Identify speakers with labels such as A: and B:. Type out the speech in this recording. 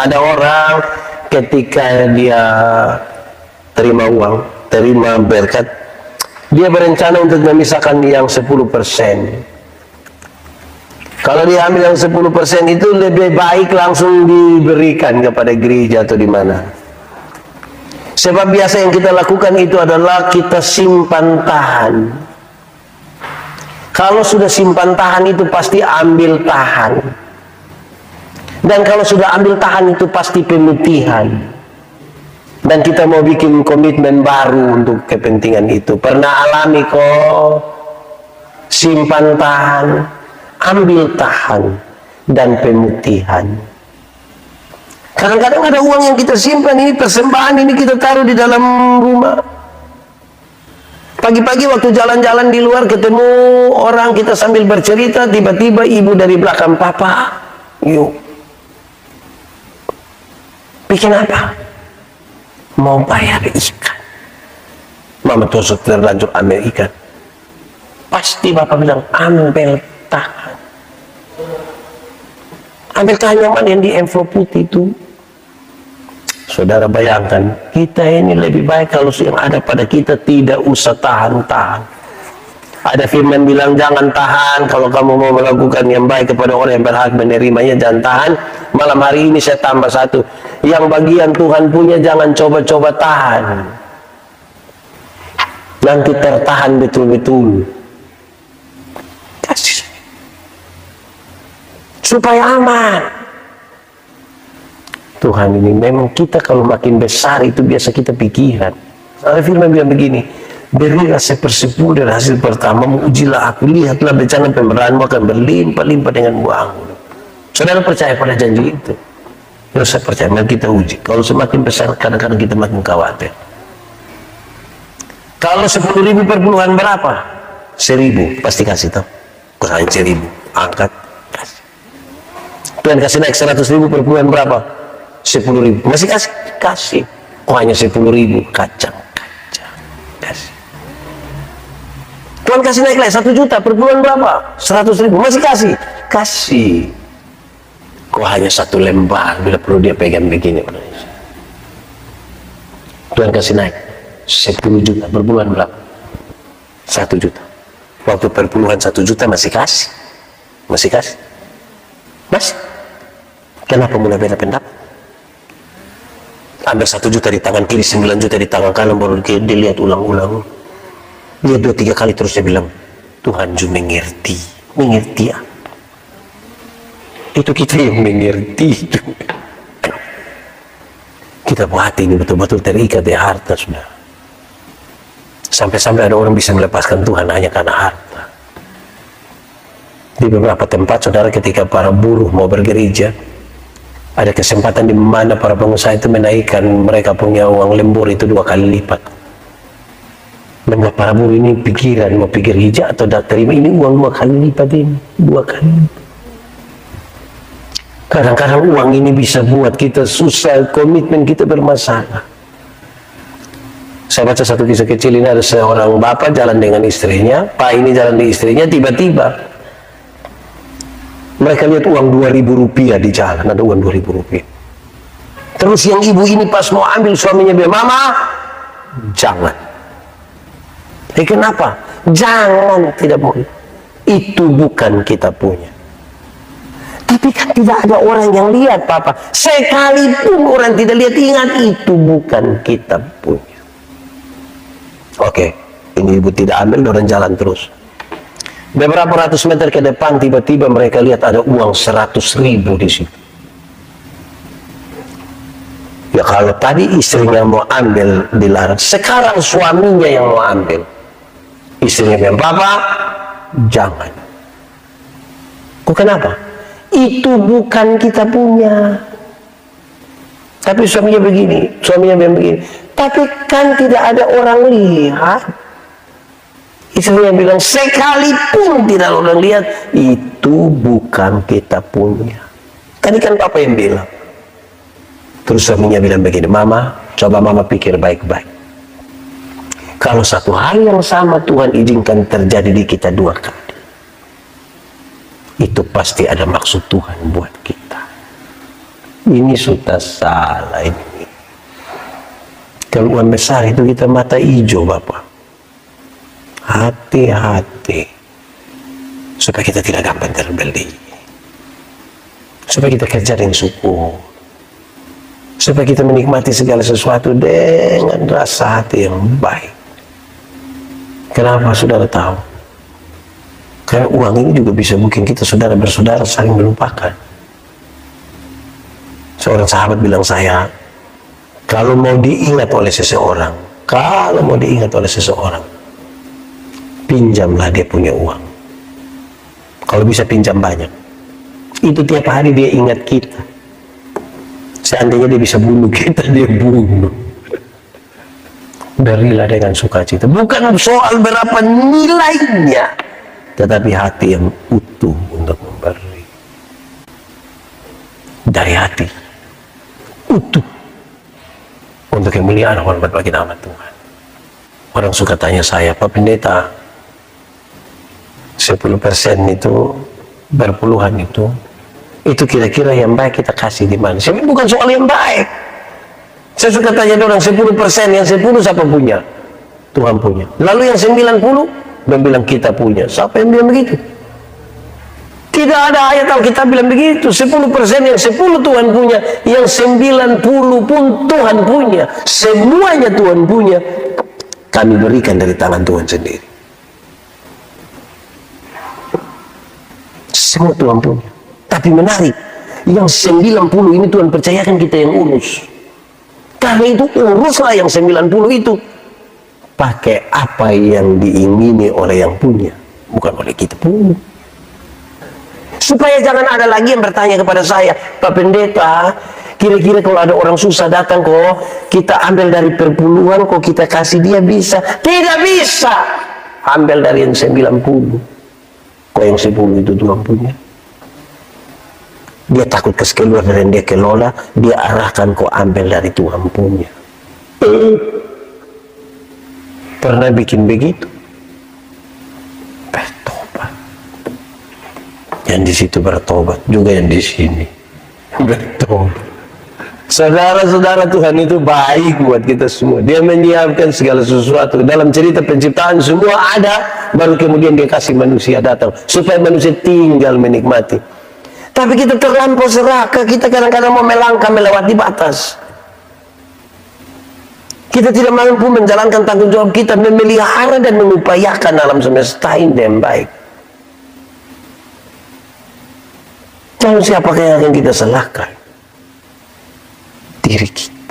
A: Ada orang ketika dia terima uang, terima berkat, dia berencana untuk memisahkan yang 10%. Kalau dia ambil yang 10% itu lebih baik langsung diberikan kepada gereja atau di mana. Sebab biasa yang kita lakukan itu adalah kita simpan tahan. Kalau sudah simpan tahan itu pasti ambil tahan. Dan kalau sudah ambil tahan itu pasti pemutihan. Dan kita mau bikin komitmen baru untuk kepentingan itu. Pernah alami kok simpan tahan, ambil tahan, dan pemutihan. Kadang-kadang ada uang yang kita simpan, ini persembahan, ini kita taruh di dalam rumah. Pagi-pagi waktu jalan-jalan di luar ketemu orang, kita sambil bercerita, tiba-tiba ibu dari belakang, "Papa, yuk, bikin apa?" "Mau bayar ikan." Mama terus terlanjur ambil ikan. Pasti bapak bilang, "Ambil tahan." Ambil tahan yang mana? Yang di envelope putih itu. Saudara bayangkan, kita ini lebih baik kalau yang ada pada kita tidak usah tahan-tahan. Ada firman bilang, jangan tahan kalau kamu mau melakukan yang baik kepada orang yang berhak menerimanya, jangan tahan. Malam hari ini saya tambah satu, yang bagian Tuhan punya jangan coba-coba tahan. Nanti tertahan betul-betul. Kasih supaya aman. Tuhan ini memang kita kalau makin besar itu biasa kita pikiran. Ada firman bilang begini, berilah 1/10 dari hasil pertama, ujilah aku, lihatlah bencana pemberianmu akan berlimpah-limpah dengan uangmu. Saudara percaya pada janji itu? Terus saya percaya, mari kita uji. Kalau semakin besar, kadang-kadang kita makin khawatir. Kalau 10.000 per bulan berapa? 1.000, pasti kasih tahu. Kusain 1.000, angkat, kasih. Tuhan kasih naik 100.000 per bulan berapa? 10.000, masih kasih? Kasih. Oh, hanya 10.000, kacang, kasih. Tuhan kasih naik lagi 1 juta per bulan berapa? 100.000, masih kasih? Kasih. Kok hanya 1 lembar, bila perlu dia pegang begini. Tuhan kasih naik 10 juta per bulan berapa? 1 juta. Waktu perpuluhan 1 juta masih kasih? Masih kasih? Masih? Kenapa mulai beda pendapat? Ambil 1 juta di tangan kiri, 9 juta di tangan kanan, baru dilihat ulang-ulang. Lihat 2-3 kali terus dia bilang, Tuhan juga mengerti. Mengerti apa? Itu kita yang mengerti. Kita buat ini betul-betul terikat di harta, sudah. Sampai-sampai ada orang bisa melepaskan Tuhan hanya karena harta. Di beberapa tempat, saudara, ketika para buruh mau bergereja, ada kesempatan di mana para pengusaha itu menaikkan mereka punya uang lembur itu 2 kali lipat. Membuat para buruh ini pikiran, mau pikir gereja atau terima ini uang 2 kali lipat ini. 2 kali lipat. Kadang-kadang uang ini bisa buat kita susah, komitmen kita bermasalah. Saya baca satu kisah kecil ini, ada seorang bapak jalan dengan istrinya, pak ini jalan di istrinya, tiba-tiba mereka lihat uang 2.000 rupiah di jalan, ada uang 2.000 rupiah. Terus yang ibu ini pas mau ambil, suaminya bilang, "Mama, jangan." Kenapa? Jangan, tidak boleh. Itu bukan kita punya. Tapi kan tidak ada orang yang lihat, Papa. Sekalipun orang tidak lihat, ingat itu bukan kita punya. Oke, ini ibu tidak ambil, orang jalan terus. Beberapa ratus meter ke depan, tiba-tiba mereka lihat ada uang 100.000 di situ. Ya kalau tadi istrinya mau ambil dilarang, sekarang suaminya yang mau ambil. Istrinya bilang, "Papa, jangan." Kok kenapa? Itu bukan kita punya. Tapi suaminya bilang begini, "Tapi kan tidak ada orang lihat." Istrinya bilang, "Sekalipun tidak orang lihat, itu bukan kita punya." Tadi kan Papa yang bilang. Terus suaminya bilang begini, "Mama, coba Mama pikir baik-baik. Kalau satu hal yang sama Tuhan izinkan terjadi di kita 2 kali, itu pasti ada maksud Tuhan buat kita. Ini sudah salah ini. Kalau uang besar itu kita mata hijau, Bapak. Hati-hati. Supaya kita tidak gampang terbeli. Supaya kita kerja dengan syukur. Supaya kita menikmati segala sesuatu dengan rasa hati yang baik. Kenapa saudara tahu? Karena uang ini juga bisa bikin kita saudara bersaudara saling melupakan. Seorang sahabat bilang saya, kalau mau diingat oleh seseorang, pinjamlah dia punya uang. Kalau bisa pinjam banyak. Itu tiap hari dia ingat kita. Seandainya dia bisa bunuh kita, dia bunuh. Berilah dengan sukacita. Bukan soal berapa nilainya, tetapi hati yang utuh untuk memberi. Dari hati utuh untuk kemuliaan hormat bagi nama Tuhan. Orang suka tanya saya, Pak Pendeta, 10% itu berpuluhan itu kira-kira yang baik kita kasih di mana? Saya bukan soal yang baik. Saya suka tanya orang 10%, yang 10 siapa punya? Tuhan punya. Lalu yang 90, dia bilang kita punya. Siapa yang bilang begitu? Tidak ada ayat Alkitab bilang begitu. 10% yang 10 Tuhan punya, yang 90 pun Tuhan punya. Semuanya Tuhan punya. Kami berikan dari tangan Tuhan sendiri. Semua Tuhan punya. Tapi menarik, yang 90 ini Tuhan percayakan kita yang urus. Karena itu uruslah yang 90 itu. Pakai apa yang diingini oleh yang punya, bukan oleh kita punya. Supaya jangan ada lagi yang bertanya kepada saya, Pak Pendeta, kira-kira kalau ada orang susah datang kok, kita ambil dari perpuluhan kok kita kasih dia bisa? Tidak bisa. Ambil dari yang 90. Kok yang 10 itu Tuhan punya? Dia takut keluar dan dia kelola, dia arahkan kau ambil dari Tuhan punya. Pernah bikin begitu? Bertobat. Yang di situ bertobat, juga yang di sini bertobat. Saudara-saudara, Tuhan itu baik buat kita semua. Dia menyiapkan segala sesuatu. Dalam cerita penciptaan semua ada, baru kemudian dia kasih manusia datang supaya manusia tinggal menikmati. Tapi kita terlampau serakah, kita kadang-kadang mau melangkah melewati batas. Kita tidak mampu menjalankan tanggung jawab kita, memelihara dan mengupayakan alam semesta ini yang baik. Lalu siapakah yang akan kita salahkan? Diri kita.